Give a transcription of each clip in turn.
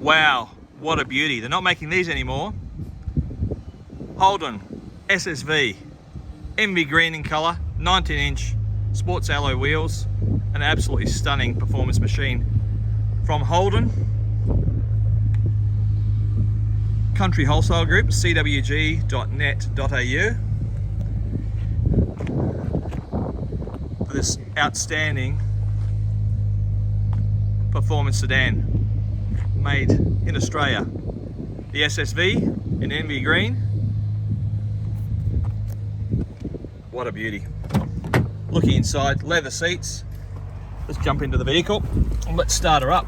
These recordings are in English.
Wow, what a beauty. They're not making these anymore. Holden SSV, envy green in colour, 19-inch sports alloy wheels, an absolutely stunning performance machine from Holden. Country Wholesale Group, cwg.net.au, for this outstanding performance sedan made in Australia. The SSV in envy green. What a beauty. Looking inside, leather seats. Let's jump into the vehicle and let's start her up.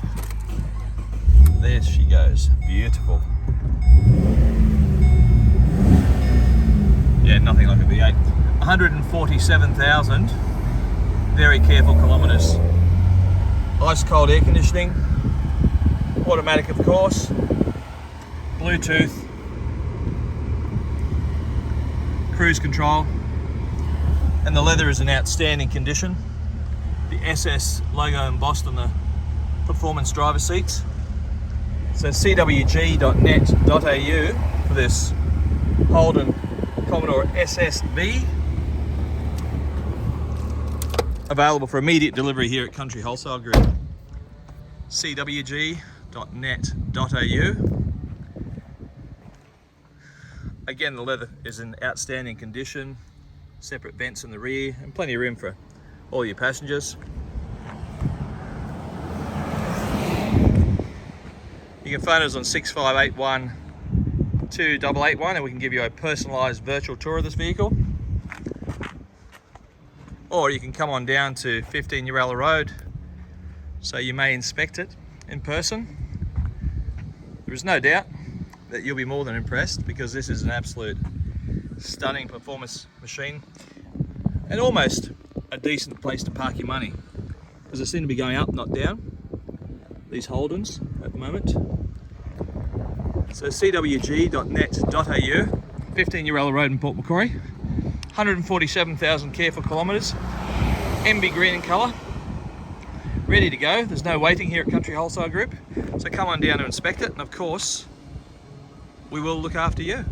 There she goes, beautiful. Yeah, nothing like a V8. 147,000 very careful kilometres. Ice cold air conditioning, automatic of course, Bluetooth, cruise control, and the leather is in outstanding condition. The SS logo embossed on the performance driver seats. So cwg.net.au for this Holden Commodore SSV. Available for immediate delivery here at Country Wholesale Group. cwg.net.au. Again, the leather is in outstanding condition. Separate vents in the rear and plenty of room for all your passengers. You can phone us on 6581 2881 and we can give you a personalised virtual tour of this vehicle. Or you can come on down to 15 Uralla Road, so you may inspect it in person. There is no doubt that you'll be more than impressed, because this is an absolute stunning performance machine and almost a decent place to park your money, because they seem to be going up, not down, these Holdens at the moment. So cwg.net.au, 15 Uralla Road in Port Macquarie, 147,000 careful kilometres, envy green in colour, ready to go. There's no waiting here at Country Wholesale Group, so come on down to inspect it, and of course we will look after you.